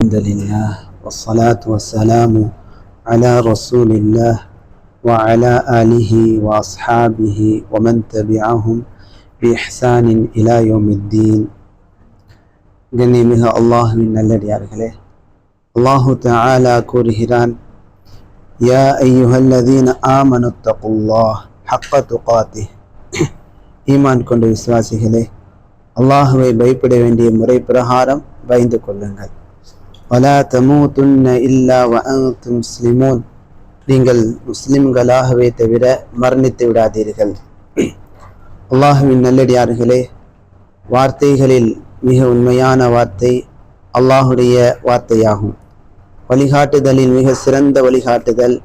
الحمد لله والصلاة والسلام على رسول الله وعلى آله وأصحابه ومن تبعهم بإحسان إلى يوم الدين. கண்ணியமிகு அல்லாஹ்வின் நல்லடியார்களே, அல்லாஹு தஆலா கூறுகிறான், யா அய்யுஹல்லதீன ஆமனு தகுல்லாஹ் ஹக்க துகாத்திஹ். ஈமான் கொண்ட விசுவாசிகளே, அல்லாஹுவை பயப்பட வேண்டிய முறை பிரகாரம் பயந்து கொள்ளுங்கள். வலா தமூதுன்ன இல்லா வஅன்தும் முஸ்லிமூன். நீங்கள் முஸ்லிம்களாகவே தவிர மரணித்து விடாதீர்கள். அல்லாஹுவின் நல்லடியார்களே, வார்த்தைகளில் மிக உண்மையான வார்த்தை அல்லாஹுடைய வார்த்தையாகும். வழிகாட்டுதலில் மிக சிறந்த வழிகாட்டுதல்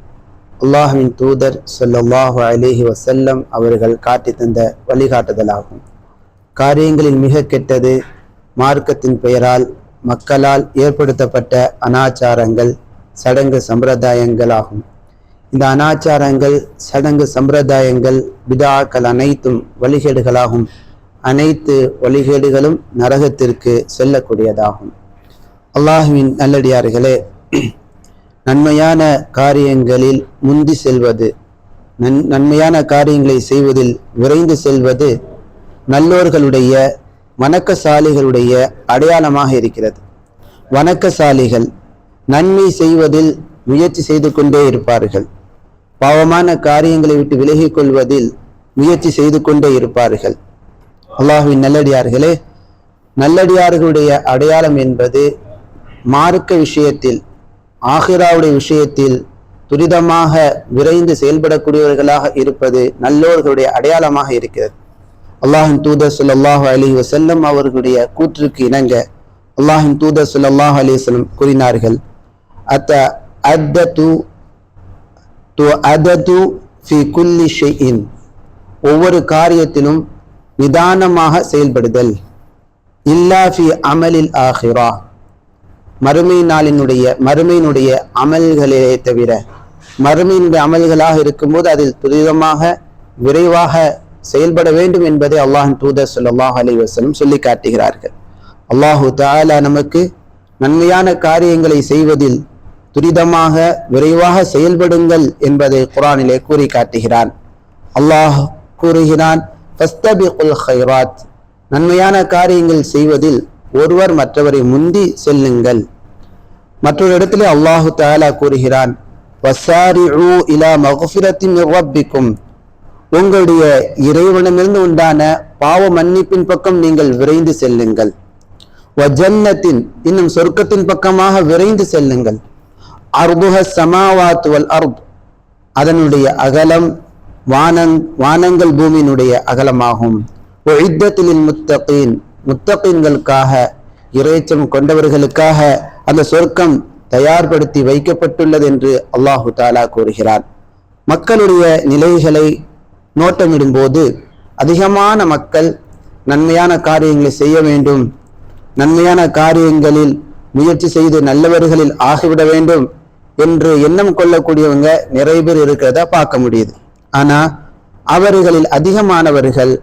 அல்லாஹுவின் தூதர் ஸல்லல்லாஹு அலைஹி வஸல்லம் அவர்கள் காட்டி தந்த வழிகாட்டுதலாகும். காரியங்களில் மிக கெட்டது மார்க்கத்தின் பெயரால் மக்களால் ஏற்படுத்தப்பட்ட அனாச்சாரங்கள், சடங்கு சம்பிரதாயங்கள் ஆகும். இந்த அனாச்சாரங்கள், சடங்கு சம்பிரதாயங்கள், பிதாக்கள் அனைத்தும் வழிகேடுகளாகும். அனைத்து வழிகேடுகளும் நரகத்திற்கு செல்லக்கூடியதாகும். அல்லாஹுவின் நல்லடியார்களே, நன்மையான காரியங்களில் முந்தி செல்வது, நன்மையான காரியங்களை செய்வதில் விரைந்து செல்வது நல்லோர்களுடைய வணக்கசாலிகளுடைய அடையாளமாக இருக்கிறது. வணக்கசாலிகள் நன்மை செய்வதில் முயற்சி செய்து கொண்டே இருப்பார்கள். பாவமான காரியங்களை விட்டு விலகிக் கொள்வதில் முயற்சி செய்து கொண்டே இருப்பார்கள். அல்லாஹ்வின் நல்லடியார்களே, நல்லடியார்களுடைய அடையாளம் என்பது மார்க்க விஷயத்தில், ஆகிராவுடைய விஷயத்தில் துரிதமாக விரைந்து செயல்படக்கூடியவர்களாக இருப்பது நல்லோர்களுடைய அடையாளமாக இருக்கிறது. அல்லாஹின் தூதர் ஸல்லல்லாஹு அலைஹி வஸல்லம் அவர்களுடைய கூற்றுக்கு இணங்க அல்லாஹின் தூதர் ஸல்லல்லாஹு அலைஹி வஸல்லம் கூறினார்கள், ஃபீ குல்லி ஷைஇன். ஒவ்வொரு காரியத்திலும் நிதானமாக செயல்படுதல். இல்லா ஃபீ அமலில் ஆகிரா. மறுமையினுடைய அமல்களே தவிர, மறுமையினுடைய அமல்களாக இருக்கும்போது அதில் துரிதமாக விரைவாக செயல்பட வேண்டும் என்பதை அல்லாஹின் தூதர் ஸல்லல்லாஹு அலைஹி வஸல்லம் சொல்லி காட்டுகிறார்கள். அல்லாஹு தஆலா நமக்கு நன்மையான காரியங்களை செய்வதில் துரிதமாக விரைவாக செயல்படுங்கள் என்பதை குர்ஆனிலே கூறி காட்டுகிறான். அல்லாஹ் கூறுகிறான், ஃபஸ்தபிகுல் கைராத். நன்மையான காரியங்கள் செய்வதில் ஒருவர் மற்றவரை முந்தி செல்லுங்கள். மற்றொரு இடத்திலே அல்லாஹு தஆலா கூறுகிறான், வஸாரிஉ இலா மக்ஃபிரத்தின் மிர் ரப்பிக்கும். உங்களுடைய இறைவனிடமிருந்து உண்டான பாவ மன்னிப்பின் பக்கம் நீங்கள் விரைந்து செல்லுங்கள். வஜன்னத்தின், இன்னும் சொர்க்கத்தின் பக்கமாக விரைந்து செல்லுங்கள். அர்துஹ ஸமாவாத்து வல் அர்த். அதனுடைய அகலம் வானங்கள் பூமியினுடைய அகலமாகும். உஇத்தத்துலில் முத்தகீன். முத்தகீன்களுக்காக, இறைச்சம் கொண்டவர்களுக்காக அந்த சொர்க்கம் தயார்படுத்தி வைக்கப்பட்டுள்ளது என்று அல்லாஹு தஆலா கூறுகிறார். மக்களுடைய நிலைகளை நோட்டமிடும் போது அதிகமான மக்கள் நன்மையான காரியங்களை செய்ய வேண்டும், நன்மையான காரியங்களில் முயற்சி செய்து நல்லவர்களில் ஆகிவிட வேண்டும் என்று எண்ணம் கொள்ளக்கூடியவங்க நிறைய பேர் இருக்கிறதா பார்க்க முடியுது. ஆனா அவர்களில் அதிகமானவர்கள்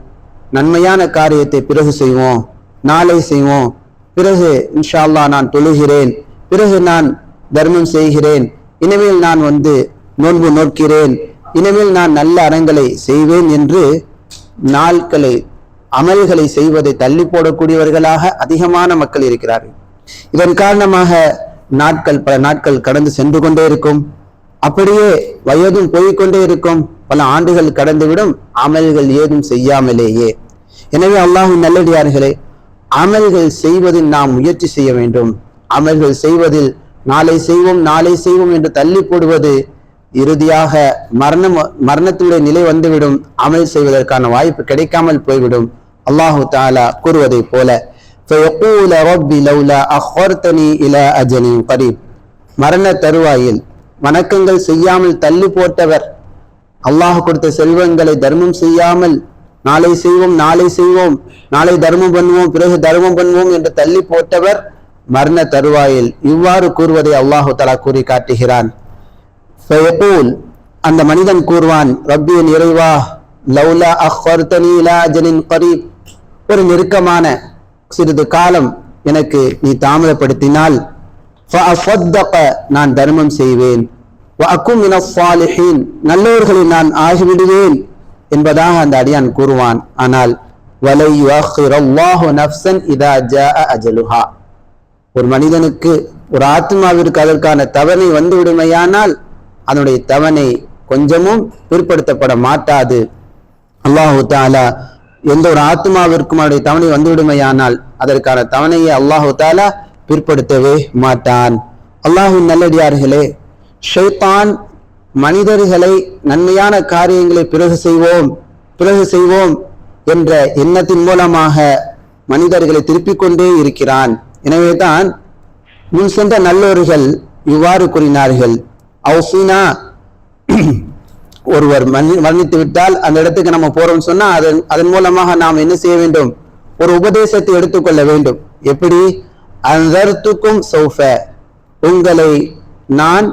நன்மையான காரியத்தை பிறகு செய்வோம், நாளை செய்வோம், பிறகு இன்ஷா அல்லாஹ் நான் தொழுகிறேன், பிறகு நான் தர்மம் செய்கிறேன், இனிமேல் நான் நோன்பு நோக்கிறேன், இனிமேல் நான் நல்ல அறங்களை செய்வேன் என்று நாட்களை, அமல்களை செய்வதை தள்ளி போடக்கூடியவர்களாக அதிகமான மக்கள் இருக்கிறார்கள். இதன் காரணமாக பல நாட்கள் கடந்து சென்று கொண்டே இருக்கும். அப்படியே வயதும் போய்கொண்டே இருக்கும். பல ஆண்டுகள் கடந்துவிடும், அமல்கள் ஏதும் செய்யாமலேயே. எனவே அல்லாஹ்வின் நல்லடியார்களே, அமல்கள் செய்வதில் நாம் முயற்சி செய்ய வேண்டும். அமல்கள் செய்வதில் நாளை செய்வோம் என்று தள்ளி போடுவது இறுதியாக மரணத்துடைய நிலை வந்துவிடும். அமல் செய்வதற்கான வாய்ப்பு கிடைக்காமல் போய்விடும். அல்லாஹு தஆலா கூறுவதை போல, ஃபயகூல ரப்பி லௌலா அஹ்வர்தனி இலா அஜலின் கரீப். மரண தருவாயில் வணக்கங்கள் செய்யாமல் தள்ளி போட்டவர், அல்லாஹ் கொடுத்த செல்வங்களை தர்மம் செய்யாமல் நாளை செய்வோம், நாளை தர்மம் பண்ணுவோம், பிறகு தர்மம் பண்ணுவோம் என்று தள்ளி போட்டவர் மரண தருவாயில் இவ்வாறு கூறுவதை அல்லாஹு தஆலா கூறி காட்டுகிறான். ஃபயகூல், அந்த மனிதன் கூறுவான், ரப்பியின் இறைவா, லௌலா அஹ்வர்தனி இலா அஜலின் கரீப். ஒரு நெருக்கமான சிறிது காலம் எனக்கு நீ தாமதப்படுத்தினால் நான் தர்மம் செய்வேன், நல்லவர்களில் நான் ஆகிவிடுவேன் என்பதாக அந்த அடியான் கூறுவான். ஆனால் ஒரு மனிதனுக்கு, ஒரு ஆத்மாவிற்கு அதற்கான தவணை வந்து விடுமையானால் அதனுடைய தவணை கொஞ்சமும் பிற்படுத்தப்பட மாட்டாது. அல்லாஹு தஆலா எந்த ஒரு ஆத்மாவிற்கும் அவருடைய தவணை வந்து விடுமையானால் அதற்கான தவணையை அல்லாஹு தஆலா பிற்படுத்தவே மாட்டான். அல்லாஹ்வின் நல்லடியார்களே, ஷைத்தான் மனிதர்களை நன்மையான காரியங்களை பிறகு செய்வோம் என்ற எண்ணத்தின் மூலமாக மனிதர்களை திருப்பிக் கொண்டே இருக்கிறான். எனவே தான் முன் சென்ற நல்லோர்கள் இவ்வாறு கூறினார்கள், அவுசினா, ஒருவர் மரணித்து விட்டால் அந்த இடத்துக்கு நம்ம போறோம் சொன்னா அதன் மூலமாக நாம் என்ன செய்ய வேண்டும்? ஒரு உபதேசத்தை எடுத்துக்கொள்ள வேண்டும். எப்படி? அன்தர்துக்கும் சௌஃப, உங்களை நான்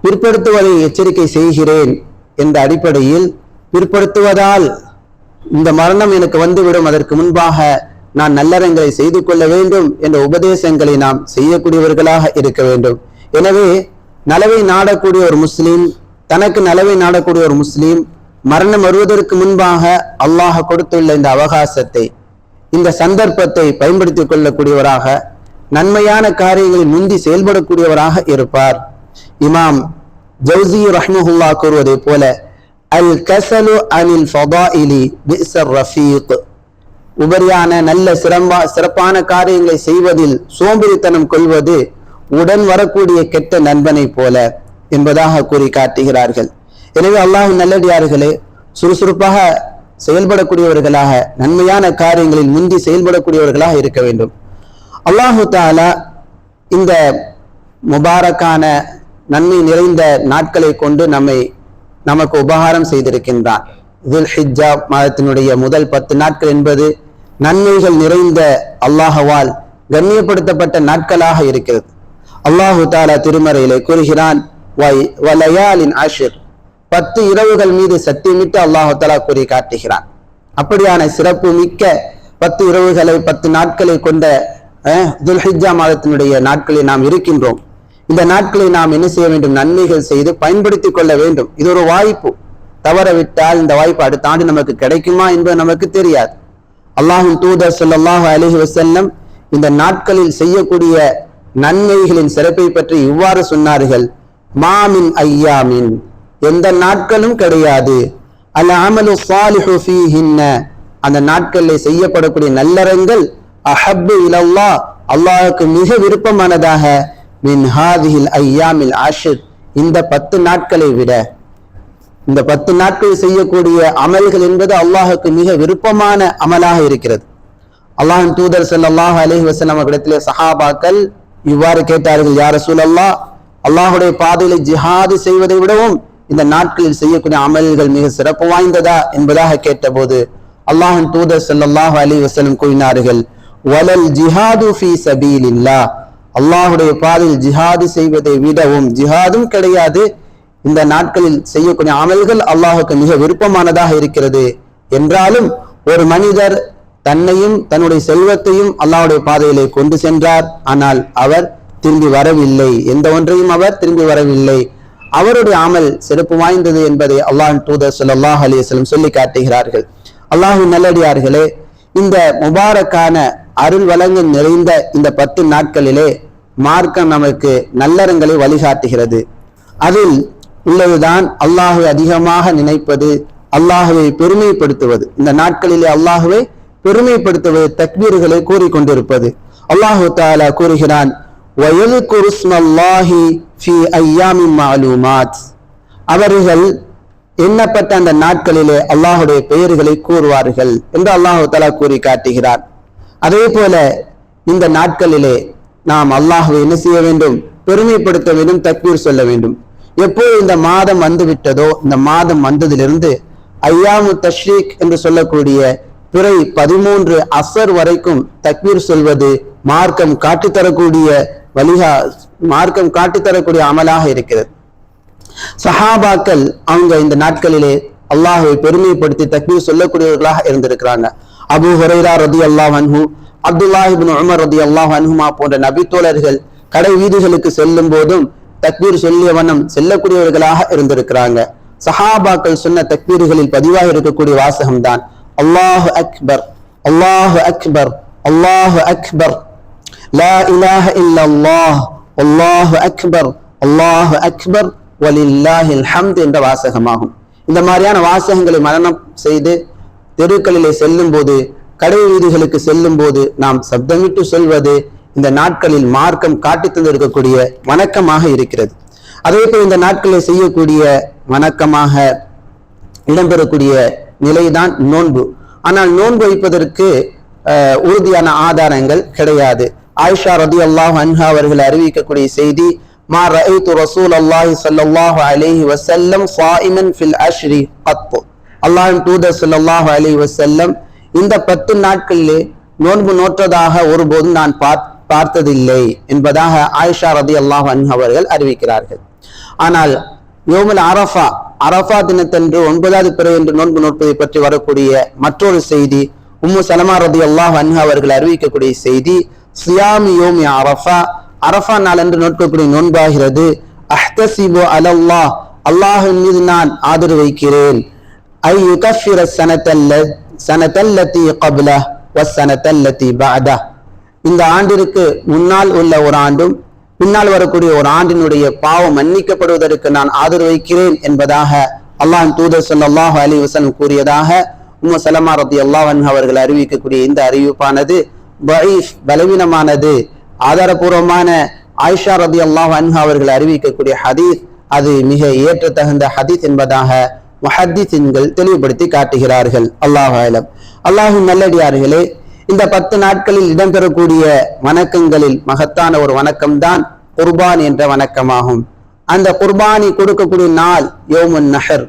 பிற்படுத்துவதை எச்சரிக்கை செய்கிறேன் என்ற அடிப்படையில், பிற்படுத்துவதால் இந்த மரணம் எனக்கு வந்துவிடும், அதற்கு முன்பாக நான் நல்லறங்களை செய்து கொள்ள வேண்டும் என்ற உபதேசங்களை நாம் செய்யக்கூடியவர்களாக இருக்க வேண்டும். எனவே நலவை நாடக்கூடிய ஒரு முஸ்லீம், தனக்கு நலவை நாடக்கூடிய ஒரு முஸ்லீம் மரணம் வருவதற்கு முன்பாக அல்லாஹ் கொடுத்துள்ள இந்த அவகாசத்தை, இந்த சந்தர்ப்பத்தை பயன்படுத்திக் கொள்ளக்கூடியவராக, நன்மையான காரியங்களில் முந்தி செயல்படக்கூடியவராக இருப்பார். இமாம் ஜௌசி ரஹ்மஹுல்லா கூறுவதை போல, அல் கஸலு அனில் ஃபதாயிலி பிஸர் ரஃபீக், உபரியான நல்ல சிறப்பான காரியங்களை செய்வதில் சோம்பேறித்தனம் கொள்வது உடன் வரக்கூடிய கெட்ட நண்பனை போல என்பதாக கூறி காட்டுகிறார்கள். எனவே அல்லாஹ்வின் நல்லடியார்களே, சுறுசுறுப்பாக செயல்படக்கூடியவர்களாக, நன்மையான காரியங்களில் முந்தி செயல்படக்கூடியவர்களாக இருக்க வேண்டும். அல்லாஹு தஆலா இந்த முபாரக்கான நன்மை நிறைந்த நாட்களை கொண்டு நமக்கு உபகாரம் செய்திருக்கின்றான். துல் ஹிஜ்ஜா மாதத்தினுடைய முதல் 10 நாட்கள் என்பது நன்மைகள் நிறைந்த, அல்லாஹ்வால் கண்ணியப்படுத்தப்பட்ட நாட்களாக இருக்கிறது. அல்லாஹு தஆலா திருமறையிலே கூறுகிறான், வலயாலின் அஷ்ர், 10 இரவுகள் மீது சத்தியமிட்டு அல்லாஹு தஆலா கூறி காட்டுகிறான். அப்படியான சிறப்பு மிக்க 10 இரவுகளை 10 நாட்களை கொண்ட துல் ஹிஜ்ஜா மாதத்தினுடைய நாட்களில் நாம் இருக்கின்றோம். இந்த நாட்களை நாம் என்ன செய்ய வேண்டும்? நன்மைகள் செய்து பயன்படுத்திக் கொள்ள வேண்டும். இது ஒரு வாய்ப்பு. தவறவிட்டால் இந்த வாய்ப்பு அடுத்த ஆண்டு நமக்கு கிடைக்குமா என்பது நமக்கு தெரியாது. அல்லாஹ்வின் தூதர் ஸல்லல்லாஹு அலைஹி வஸல்லம் இந்த நாட்களில் செய்யக்கூடிய நன்மைகளின் சிறப்பை பற்றி இவ்வாறு சொன்னார்கள், மாமின் ஐயாமின், எந்த நாட்களும் கிடையாது, அல் அமலு ஸாலிஹு ஃபீஹின்ன, அந்த நாட்களில் செய்யப்படக்கூடிய நல்லறங்கள் அஹப்பு இலல்லாஹ், அல்லாஹ்வுக்கு மிக விருப்பமானதாக, மின் ஹாதிஹில் ஐயாமில் அஷ்ர், இந்த 10 நாட்களை விட, இந்த 10 நாட்களில் செய்யக்கூடிய அமல்கள் என்பது அல்லாஹ்வுக்கு மிக விருப்பமான அமலாக இருக்கிறது. அல்லாஹ்வின் தூதர் ஸல்லல்லாஹு அலைஹி வஸல்லம் அவர்களிடத்திலே சஹாபாக்கள் இவ்வாறு கேட்டார்கள், யா ரசூலல்லாஹ், அல்லாஹ்வுடைய பாதையில் ஜிஹாது செய்வதை விடவும் இந்த நாட்களில் செய்யக்கூடிய அமல்கள் மிக சிறப்பு வாய்ந்ததா என்பதாக கேட்டபோது அல்லாஹ்வின் தூதர் ஸல்லல்லாஹு அலைஹி வஸல்லம் கூறினார்கள், வலல் ஜிஹாது ஃபீ சபீலில்லாஹ், அல்லாஹ்வுடைய பாதையில் ஜிஹாது செய்வதை விடவும் ஜிஹாதும் கிடையாது, இந்த நாட்களில் செய்யக்கூடிய அமல்கள் அல்லாஹுக்கு மிக விருப்பமானதாக இருக்கிறது. என்றாலும் ஒரு மனிதர் தன்னையும் தன்னுடைய செல்வத்தையும் அல்லாஹ்வுடைய பாதையிலே கொண்டு சென்றார், ஆனால் அவர் திரும்பி வரவில்லை, எந்த ஒன்றையும் அவர் திரும்பி வரவில்லை, அவருடைய அமல் சிறப்பு வாய்ந்தது என்பதை அல்லாஹ்வின் தூதர் ஸல்லல்லாஹு அலைஹி வஸல்லம் சொல்லி காட்டுகிறார்கள். அல்லாஹ்வின் நல்லடியார்களே, இந்த முபாரக்கான அருள் வளங்கள் நிறைந்த இந்த 10 நாட்களிலே மார்க்கம் நமக்கு நல்லறங்களை வழிகாட்டுகிறது. அதில் உள்ளதுதான் அல்லாஹ்வை அதிகமாக நினைப்பது, அல்லாஹ்வை பெருமைப்படுத்துவது. இந்த நாட்களிலே அல்லாஹ்வை பெருமைப்படுத்துவது, தக்பீர்களை கூறிக்கொண்டிருப்பது. அல்லாஹு தஆலா கூறுகிறான், வயذ்குரு ஸ்மல்லாஹி ஃபீ அய்யாமின் மஅலூமாத், அவர்கள் எண்ணப்பட்ட அந்த நாட்களிலே அல்லாஹ்வுடைய பெயர்களை கூறுவார்கள் என்று அல்லாஹு தஆலா கூறி காட்டுகிறார். அதே போல இந்த நாட்களிலே நாம் அல்லாஹ்வை என்ன செய்ய வேண்டும்? பெருமைப்படுத்த வேண்டும், தக்பீர் சொல்ல வேண்டும். எப்போது இந்த மாதம் வந்து விட்டதோ, இந்த மாதம் வந்ததிலிருந்து ஐயாமு தஷ்ரீக் என்று சொல்லக்கூடிய பிறை 13 அசர் வரைக்கும் தக்பீர் சொல்வது மார்க்கம் காட்டித்தரக்கூடிய மார்க்கம் காட்டித்தரக்கூடிய அமலாக இருக்கிறது. சஹாபாக்கள் அவங்க இந்த நாட்களிலே அல்லாஹ்வை பெருமைப்படுத்தி தக்பீர் சொல்லக்கூடியவர்களாக இருந்திருக்கிறாங்க. அபூ ஹுரைரா ரலியல்லாஹு அன்ஹு, அப்துல்லாஹ் இப்னு உமர் ரலியல்லாஹு அன்ஹுமா போன்ற நபி தோழர்கள் கடை வீதிகளுக்கு செல்லும் போதும் தக்பீர் சொல்லிய வண்ணம் செல்லக்கூடியவர்களாக இருந்திருக்கிறாங்க. சஹாபாக்கள் சொன்ன தக்பீர்களில் பதிவாக இருக்கக்கூடிய வாசகம் தான் அல்லாஹு அக்பர், அல்லாஹு அக்பர், அல்லாஹு அக்பர், லா இலாஹ இல்லல்லாஹ், அல்லாஹு அக்பர், அல்லாஹு அக்பர், வலில்லாஹில் ஹம்த் என்ற வாசகமாகும். இந்த மாதிரியான வாசகங்களை மனனம் செய்து தெருக்களிலே செல்லும் போது, கடை வீதிகளுக்கு செல்லும் போது நாம் சப்தமிட்டு சொல்வது இந்த நாட்களில் மார்க்கம் காட்டி தந்திருக்கக்கூடிய வணக்கமாக இருக்கிறது. அதே போல் இந்த நாட்களில் செய்யக்கூடிய வணக்கமாக இடம்பெறக்கூடிய நிலைதான் நோன்பு. ஆனால் நோன்பு வைப்பதற்கு உறுதியான ஆதாரங்கள் கிடையாது. ஆயிஷா ரலியல்லாஹு அன்ஹா அவர்கள் அறிவிக்கக்கூடிய செய்தி, மா ரஅய்து ரசூலல்லாஹி ஸல்லல்லாஹு அலைஹி வஸல்லம் ஸாயிமன் ஃபில் அஷ்ரி கத். அல்லாஹ்வின் தூதர் ஸல்லல்லாஹு அலைஹி வஸல்லம் இந்த 10 நாட்களிலே நோன்பு நோற்றதாக ஒருபோதும் நான் பார்த்ததில்லை என்பதாக ஆயிஷா ரலியல்லாஹு அன்ஹா அவர்கள் அறிவிக்கிறார்கள். ஆனால் யௌமுல் அரஃபா, அரஃபா தினத்தன்று 9வது பிறை என்று நோன்பு நோட்பதை பற்றி வரக்கூடிய மற்றொரு செய்தி, உம்மு சலமா ரலியல்லாஹு அன்ஹா அவர்கள் அறிவிக்கக்கூடிய செய்தி, சியாமி யௌமி அரஃபா, அரஃபா நாள் என்று நோட்கக்கூடிய நோன்பாகிறது. அஹ்தசிபு அலல்லாஹ், அல்லாஹ்வின் மீது நான் ஆதரவு வைக்கிறேன். ஐ யுகஃபிர சனதல்லதி கப்லஹ் வஸ்ஸனதல்லதி பஅதஹ், இந்த ஆண்டிற்கு முன்னால் உள்ள ஒரு ஆண்டும் பின்னால் வரக்கூடிய ஒரு ஆண்டினுடைய பாவம் மன்னிக்கப்படுவதற்கு நான் ஆதரவு வைக்கிறேன் என்பதாக அல்லாஹ்வின் தூதர் ஸல்லல்லாஹு அலைஹி வஸல்லம் கூறியதாக உம்மு சலமா ரலியல்லாஹு அன்ஹா அவர்கள் அறிவிக்கக்கூடிய இந்த அறிவிப்பானது தஈஃப், பலவீனமானது. ஆதாரபூர்வமான ஆயிஷா ரலியல்லாஹு அன்ஹா அவர்கள் அறிவிக்கக்கூடிய ஹதீஸ் அது மிக ஏற்றத்தகுந்த ஹதீஸ் என்பதாக முஹத்திஸீன்கள் தெளிவுபடுத்தி காட்டுகிறார்கள். அல்லாஹு அலம். அல்லாஹ்வின் நல்லடியார்களே, இந்த 10 நாட்களில் இடம்பெறக்கூடிய வணக்கங்களில் மகத்தான ஒரு வணக்கம் தான் குர்பான் என்ற வணக்கமாகும். அந்த குர்பானி கொடுக்கக்கூடிய நாள் யௌமுன் நஹர்,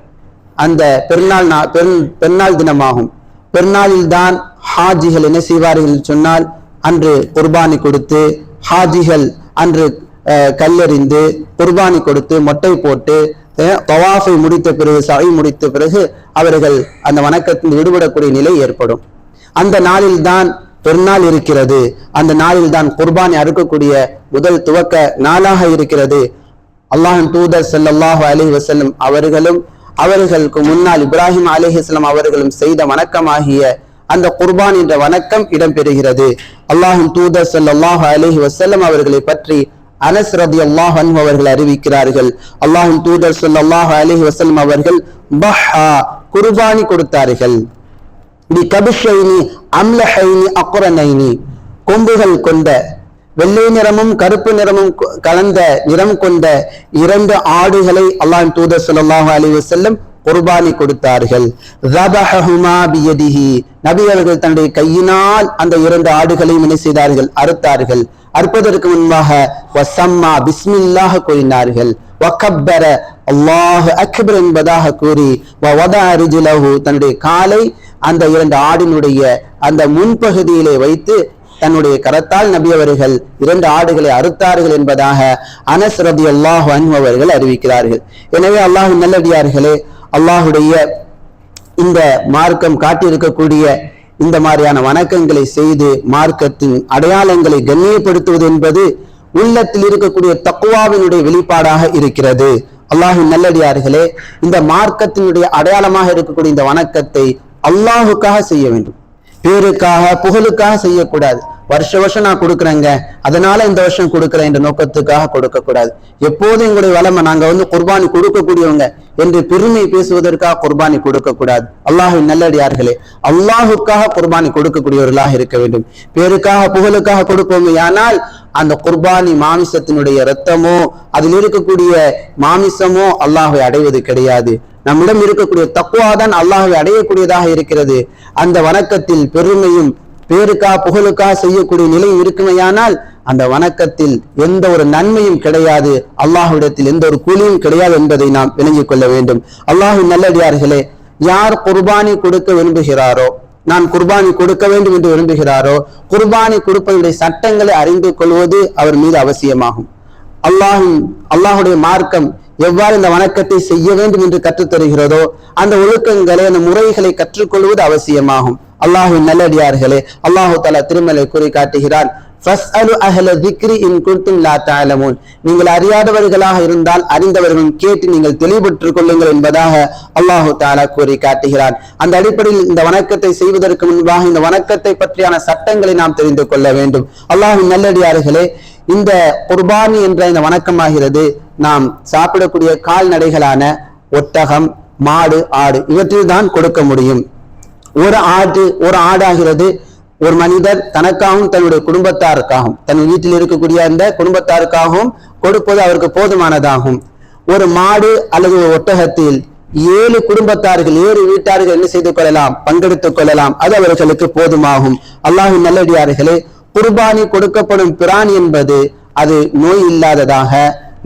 அந்த பெருநாள் தினமாகும். பெருநாளில் தான் ஹாஜிகள் என்ன செய்வார்கள் சொன்னால், அன்று குர்பானி கொடுத்து ஹாஜிகள் அன்று கல்லெறிந்து குர்பானி கொடுத்து மொட்டை போட்டு தவாஃபை முடித்த பிறகு, சஅய் முடித்த பிறகு அவர்கள் அந்த வணக்கத்தில் விடுபடக்கூடிய நிலை ஏற்படும். அந்த நாளில் தான் பெருநாள் இருக்கிறது. அந்த நாளில் தான் குர்பானி அறுக்கக்கூடிய முதல் துவக்க நாளாக இருக்கிறது. அல்லாஹ்வின் தூதர் ஸல்லல்லாஹு அலைஹி வஸல்லம் அவர்களும் அவர்களுக்கு முன்னால் இப்ராஹிம் அலைஹிஸ்ஸலாம் அவர்களும் செய்த வணக்கமாகிய அந்த குர்பான் என்ற வணக்கம் இடம்பெறுகிறது. அல்லாஹ்வின் தூதர் ஸல்லல்லாஹு அலைஹி வஸல்லம் அவர்களை பற்றி அனஸ் ரலியல்லாஹு அன்ஹு அவர்கள் அறிவிக்கிறார்கள், அல்லாஹ்வின் தூதர் ஸல்லல்லாஹு அலைஹி வஸல்லம் அவர்கள் பஹா, குர்பானி கொடுத்தார்கள். பிகபிஷைனி அம்லஹைனி அக்ரனைனி, கொம்புகள் கொண்ட, வெள்ளை நிறமும் கருப்பு நிறமும் கலந்த நிறம் கொண்ட 2 ஆடுகளை அல்லாஹ்வின் தூதர் ஸல்லல்லாஹு அலைஹி வஸல்லம் குர்பானி கொடுத்தார்கள். ஸபஹஹுமா பியதிஹி, நபி அவர்கள் தன்னுடைய கையினால் அந்த 2 ஆடுகளையும் என்ன செய்தார்கள், அறுத்தார்கள். அறுப்பதற்கு முன்பாக வஸம்மா பிஸ்மில்லாஹ் கூறினார்கள். வகப்பர, அல்லாஹு அக்பர் என்பதாக கூறி வவதா ரிஜ்லஹு, தன்னுடைய காலை அந்த 2 ஆடினுடைய அந்த முன்பகுதியிலே வைத்து தன்னுடைய கரத்தால் நபி அவர்கள் 2 ஆடுகளை அறுத்தார்கள் என்பதாக அனஸ் ரலியல்லாஹு அன்ஹு அவர்கள் அறிவிக்கிறார்கள். எனவே அல்லாஹ்வின் நல்லடியார்களே, அல்லாஹுடைய இந்த மார்க்கம் காட்டியிருக்கக்கூடிய இந்த மாதிரியான வணக்கங்களை செய்து மார்க்கத்தின் அடையாளங்களை கண்ணியப்படுத்துவது என்பது உள்ளத்தில் இருக்கக்கூடிய தக்வாவினுடைய வெளிப்பாடாக இருக்கிறது. அல்லாஹ்வின் நல்லடியார்களே, இந்த மார்க்கத்தினுடைய அடையாளமாக இருக்கக்கூடிய இந்த வணக்கத்தை அல்லாஹுக்காக செய்ய வேண்டும், பேருக்காக புகழுக்காக செய்யக்கூடாது. வருஷம் நான் கொடுக்குறேங்க, அதனால இந்த வருஷம் கொடுக்குறேன் என்ற நோக்கத்துக்காக கொடுக்க கூடாது. எப்போதும் எங்களுடைய வளமை நாங்க குர்பானி கொடுக்கக்கூடியவங்க என்று பெருமை பேசுவதற்காக குர்பானி கொடுக்க கூடாது. அல்லாஹ்வின் நல்லடியார்களே, அல்லாஹுக்காக குர்பானி கொடுக்கக்கூடியவர்களாக இருக்க வேண்டும். பேருக்காக புகழுக்காக கொடுப்போமே ஆனால் அந்த குர்பானி மாமிசத்தினுடைய இரத்தமோ அதில் இருக்கக்கூடிய மாமிசமோ அல்லாஹ்வை அடைவது கிடையாது. நம்மிடம் இருக்கக்கூடிய தக்வா தான் அல்லாஹ்வை அடையக்கூடியதாக இருக்கிறது. அந்த வணக்கத்தில் பெருமையும் பேருக்காக புகழுக்காக செய்யக்கூடிய நிலையும் இருக்குமையானால் அந்த வணக்கத்தில் எந்த ஒரு நன்மையும் கிடையாது, அல்லாஹ்விடத்தில் எந்த ஒரு கூலியும் கிடையாது என்பதை நாம் விளங்கிக் கொள்ள வேண்டும். அல்லாஹ்வின் நல்லடியார்களே, யார் குர்பானி கொடுக்க விரும்புகிறாரோ, நான் குர்பானி கொடுக்க வேண்டும் என்று விரும்புகிறாரோ, குர்பானி கொடுப்பதனுடைய சட்டங்களை அறிந்து கொள்வது அவர் மீது அவசியமாகும். அல்லாஹுடைய மார்க்கம் எவ்வாறு இந்த வணக்கத்தை செய்ய வேண்டும் என்று கற்றுத்தருகிறதோ அந்த ஒழுக்கங்களை, அந்த முறைகளை கற்றுக்கொள்வது அவசியமாகும். அல்லாஹ்வின் நல்லடியார்களே, அல்லாஹு தஆலா திருமலை கூறி காட்டுகிறான், ஃபஸ்அலு அஹ்ல ذிக்ரி இன் குன்தும் லா தஅலமூன். நீங்கள் அறியாதவர்களாக இருந்தால் அறிந்தவர்களும் கேட்டு நீங்கள் தெளிவுபெற்றுக் கொள்ளுங்கள் என்பதாக அல்லாஹு தஆலா கூறி காட்டுகிறான். அந்த அடிப்படையில் இந்த வணக்கத்தை செய்வதற்கு முன்பாக இந்த வணக்கத்தை பற்றியான சட்டங்களை நாம் தெரிந்து கொள்ள வேண்டும். அல்லாஹ்வின் நல்லடியார்களே, இந்த குர்பானி என்ற இந்த வணக்கமாகிறது நாம் சாப்பிடக்கூடிய கால்நடைகளான ஒட்டகம், மாடு, ஆடு இவற்றில் தான் கொடுக்க முடியும். ஒரு ஆடாகிறது ஒரு மனிதர் தனக்காகவும் தன்னுடைய குடும்பத்தாருக்காகவும் தன் வீட்டில் இருக்கக்கூடிய அந்த குடும்பத்தாருக்காகவும் கொடுப்பது அவருக்கு போதுமானதாகும். ஒரு மாடு அல்லது ஒரு ஒட்டகத்தில் 7 குடும்பத்தார்கள் 7 வீட்டார்கள் என்ன செய்து கொள்ளலாம், பங்கெடுத்துக் கொள்ளலாம். அது அவர்களுக்கு போதுமாகும். அல்லாஹ்வின் நல்லடியார்களே, குர்பானி கொடுக்கப்படும் பிராணி என்பது அது நோய் இல்லாததாக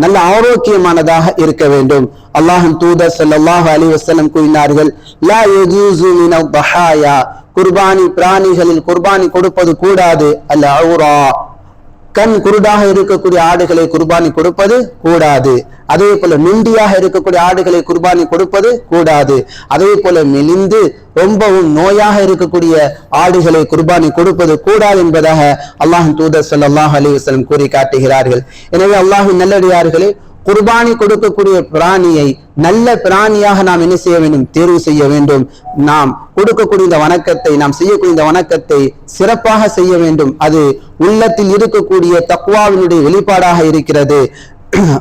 நல்ல ஆரோக்கியமானதாக இருக்க வேண்டும். அல்லாஹ்வின் தூதர் ஸல்லல்லாஹு அலைஹி வஸல்லம் கூறினார்கள், லா யஜூஸு மினல் தஹாயா, குர்பானி பிராணிகளில் குர்பானி கொடுப்பது கூடாது. அல் அவுரா, கண் குருடாக இருக்கக்கூடிய ஆடுகளை குர்பானி கொடுப்பது கூடாது. அதே போல நுண்டியாக இருக்கக்கூடிய ஆடுகளை குர்பானி கொடுப்பது கூடாது. அதே போல மெலிந்து ரொம்பவும் நோயாக இருக்கக்கூடிய ஆடுகளை குர்பானி கொடுப்பது கூடாது என்பதாக அல்லாஹ்வின் தூதர் ஸல்லல்லாஹு அலைஹி வஸல்லம் கூறி காட்டுகிறார்கள். எனவே அல்லாஹ்வின் நல்லடியார்களே, குர்பானி கொடுக்கக்கூடிய பிராணியை நல்ல பிராணியாக நாம் என்ன செய்ய வேண்டும், தேர்வு செய்ய வேண்டும். நாம் கொடுக்கக்கூடிய இந்த வணக்கத்தை, நாம் செய்யக்கூடிய இந்த வணக்கத்தை சிறப்பாக செய்ய வேண்டும். அது உள்ளத்தில் இருக்கக்கூடிய தக்வாவினுடைய வெளிப்பாடாக இருக்கிறது.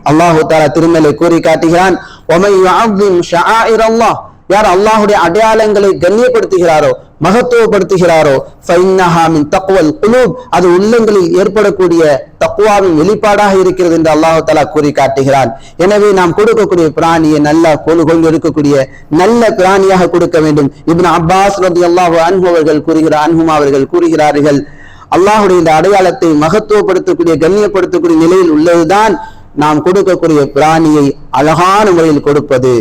அல்லாஹு தஆலா திருமலை கூறி காட்டுகிறான், வமை யுஅzzிம் ஷஆயிரல்லாஹ், யார் அல்லாஹ்வுடைய அடையாளங்களை கண்ணியப்படுத்துகிறாரோ மகத்துவப்படுத்துகிறாரோ ஃபைன்னஹா மின் தக்வல் குலூப், அது உள்ளங்களில் ஏற்படக்கூடிய தக்வாவின் வெளிப்பாடாக இருக்கிறது என்று அல்லாஹ் தஆலா கூறி காட்டுகிறான். எனவே நாம் கொடுக்கக்கூடிய பிராணியை நல்லா கொண்டு இருக்கக்கூடிய நல்ல பிராணியாக கொடுக்க வேண்டும். இப்னு அப்பாஸ் ரலியல்லாஹு அன்ஹு அவர்கள் கூறுகிறார்கள், அல்லாஹ்வுடைய இந்த அடையாளத்தை மகத்துவப்படுத்தக்கூடிய கண்ணியப்படுத்தக்கூடிய நிலையில் உள்ளதுதான் நாம் கொடுக்கக்கூடிய பிராணியை அழகான முறையில் கொடுப்பது,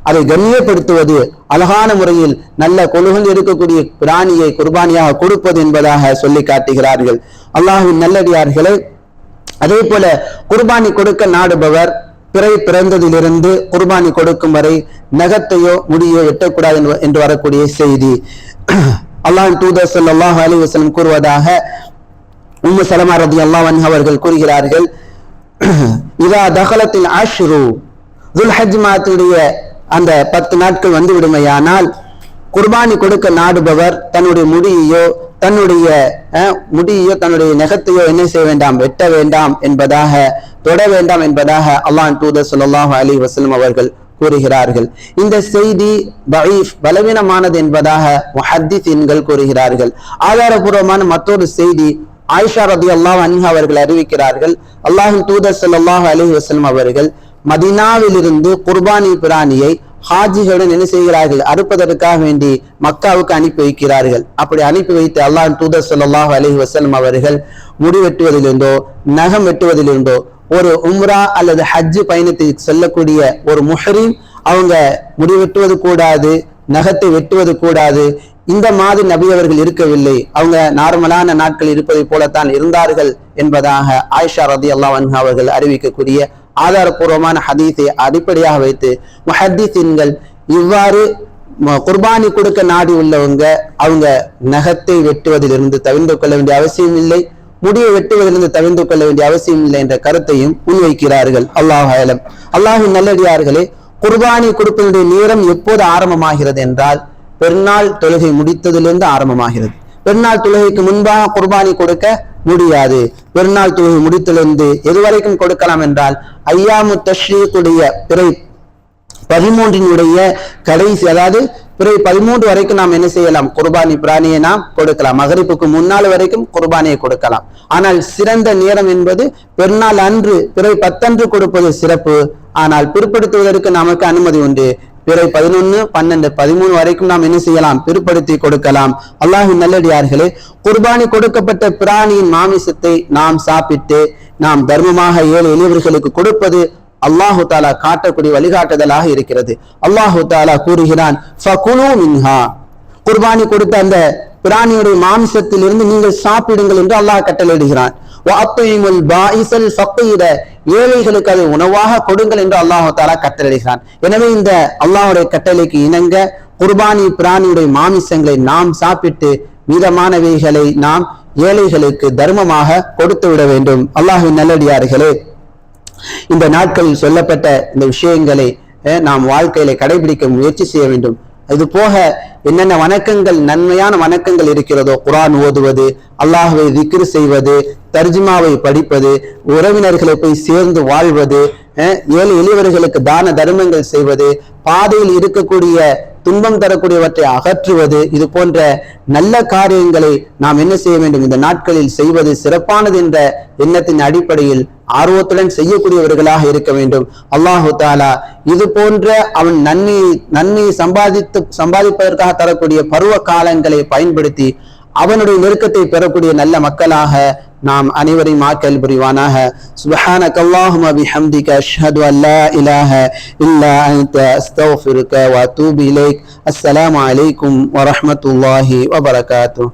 அதை கண்ணியப்படுத்துவது, அழகான முறையில் நல்ல கொழுகல் இருக்கக்கூடிய பிராணியை குர்பானியாக கொடுப்பது என்பதாக சொல்லி காட்டுகிறார்கள். அல்லாஹ்வின் நல்லடியார்களே, அதே போல குர்பானி கொடுக்க நாடுபவர் பிறை பிறந்ததிலிருந்து குர்பானி கொடுக்கும் வரை நகத்தையோ முடியோ வெட்டக்கூடாது என்று வரக்கூடிய செய்தி. அல்லாஹ்வின் தூதர் ஸல்லல்லாஹு அலைஹி வஸல்லம் கூறுவதாக உம்மு சலமா ரலியல்லாஹு அன்ஹா அவர்கள் கூறுகிறார்கள், இதா தகலத்தில் அஷ்ரு, துல்ஹஜ் மாதத்துடைய அந்த 10 நாட்கள் வந்து விடுமையானால் குர்பானி கொடுக்க நாடுபவர் தன்னுடைய முடியையோ தன்னுடைய நகத்தையோ என்ன செய்ய வேண்டாம், வெட்ட வேண்டாம் என்பதாக, தொட வேண்டாம் என்பதாக அல்லாஹ்வின் தூதர் ஸல்லல்லாஹு அலைஹி வஸல்லம் அவர்கள் கூறுகிறார்கள். இந்த செய்தி தஈஃப், பலவீனமானது என்பதாக முஹத்திஸீன்கள் கூறுகிறார்கள். ஆதாரபூர்வமான மற்றொரு செய்தி ஆயிஷா ரலியல்லாஹு அன்ஹா அவர்கள் அறிவிக்கிறார்கள், அல்லாஹ்வின் தூதர் ஸல்லல்லாஹு அலைஹி வஸல்லம் அவர்கள் மதீனாவிலிருந்து குர்பானி பிராணியை ஹாஜிகளுடன் என்ன செய்கிறார்கள், அறுப்பதற்காக வேண்டி மக்காவுக்கு அனுப்பி வைக்கிறார்கள். அப்படி அனுப்பி வைத்து அல்லாஹ்வின் தூதர் ஸல்லல்லாஹு அலைஹி வஸல்லம் அவர்கள் முடி வெட்டுவதிலிருந்தோ நகம் வெட்டுவதிலிருந்தோ, ஒரு உம்ரா அல்லது ஹஜ் பயணத்துக்கு செல்லக்கூடிய ஒரு முஹ்ரிம் அவங்க முடி வெட்டுவது கூடாது, நகத்தை வெட்டுவது கூடாது. இந்த மாதிரி நபி அவர்கள் இருக்கவில்லை, அவங்க நார்மலான நாட்கள் இருப்பதை போலத்தான் இருந்தார்கள் என்பதாக ஆயிஷா ரலியல்லாஹு அன்ஹா அவர்கள் அறிவிக்கக்கூடிய ஆதாரபூர்வமான ஹதீஸை அடிப்படையாக வைத்து முஹத்திஸீன்கள் இவ்வாறு குர்பானி கொடுக்க நாடி உள்ளவங்க அவங்க நகத்தை வெட்டுவதிலிருந்து தவிர்த்து கொள்ள வேண்டிய அவசியம் இல்லை, முடியை வெட்டுவதிலிருந்து தவிர்த்து கொள்ள வேண்டிய அவசியம் இல்லை என்ற கருத்தையும் முன்வைக்கிறார்கள். அல்லாஹ் அலம். அல்லாஹ்வின் நல்லடியார்களே, குர்பானி கொடுப்பதனுடைய நேரம் எப்போது ஆரம்பமாகிறது என்றால் பெருநாள் தொழுகை முடித்ததிலிருந்து ஆரம்பமாகிறது. பெருநாள் தொழுகைக்கு முன்பாக குர்பானி கொடுக்க முடியாது. பெருநாள் தொழுகை முடித்ததிலிருந்து எதுவரைக்கும் கொடுக்கலாம் என்றால் ஐயாமு தஷ்ரீக்குடைய பிறை 13 கடைசி, அதாவது பிறை 13 வரைக்கும் நாம் என்ன செய்யலாம், குர்பானி பிராணியை நாம் கொடுக்கலாம். மகரிப்புக்கு முன்னால் வரைக்கும் குர்பானியை கொடுக்கலாம். ஆனால் சிறந்த நேரம் என்பது பெருநாள் அன்று பிறை 10 கொடுப்பது சிறப்பு. ஆனால் பிற்படுத்துவதற்கு நமக்கு அனுமதி உண்டு. பிறை 11, 12, 13 வரைக்கும் நாம் என்ன செய்யலாம், பிற்படுத்தி கொடுக்கலாம். அல்லாஹ்வின் நல்லடியார்களே, குர்பானி கொடுக்கப்பட்ட பிராணியின் மாமிசத்தை நாம் சாப்பிட்டு நாம் தர்மமாக 7 எளியவர்களுக்கு கொடுப்பது அல்லாஹு தாலா காட்டக்கூடிய வழிகாட்டுதலாக இருக்கிறது. அல்லாஹு தாலா கூறுகிறான், ஃபகுலு மின்ஹா, குர்பானி கொடுத்த அந்த பிராணியுடைய மாமிசத்திலிருந்து நீங்கள் சாப்பிடுங்கள் என்று அல்லாஹ் கட்டளையிடுகிறான். வஅத்இமுல் பாஇஸல் ஃபகீர, ஏழைகளுக்கு அதை உணவாக கொடுங்கள் என்று அல்லாஹு தாலா கட்டளையிடுகிறான். எனவே இந்த அல்லாஹ்வுடைய கட்டளைக்கு இணங்க குர்பானி பிராணியுடைய மாமிசங்களை நாம் சாப்பிட்டு மீதமானவைகளை நாம் ஏழைகளுக்கு தர்மமாக கொடுத்து விட வேண்டும். அல்லாஹ்வின் நல்லடியார்களே, இந்த நாட்களில் சொல்லப்பட்ட இந்த விஷயங்களை நாம் வாழ்க்கையில கடைபிடிக்க முயற்சி செய்ய வேண்டும். இது போக என்னென்ன வணக்கங்கள், நன்மையான வணக்கங்கள் இருக்கிறதோ, குர்ஆன் ஓதுவது, அல்லாஹ்வை திக்ர் செய்வது, தர்ஜுமாவை படிப்பது, உறவினர்களை போய் சேர்ந்து வாழ்வது, ஏழை எளியவர்களுக்கு தான தர்மங்கள் செய்வது, பாதையில் இருக்கக்கூடிய துன்பம் தரக்கூடியவற்றை அகற்றுவது, இது போன்ற நல்ல காரியங்களை நாம் என்ன செய்ய வேண்டும், இந்த நாட்களில் செய்வது சிறப்பானது என்ற எண்ணத்தின் அடிப்படையில் ஆர்வத்துடன் செய்யக்கூடியவர்களாக இருக்க வேண்டும். அல்லாஹு தாலா இது போன்ற அவன் நன்மையை சம்பாதிப்பதற்காக தரக்கூடிய பருவ காலங்களை பயன்படுத்தி அவனுடைய நெருக்கத்தை பெறக்கூடிய நல்ல மக்களாக நாம் அனைவரையும் ஆக்கல் புரிவானாக. சுப்ஹானக அல்லாஹும்ம பிஹம்திக அஷ்ஹது அன் லா இலாஹ இல்லா அன்த அஸ்தக்ஃபிருக வ அத்தூபு இலைக். அஸ்ஸலாமு அலைக்கும் வ ரஹ்மத்துல்லாஹி வ பரகாத்துஹு.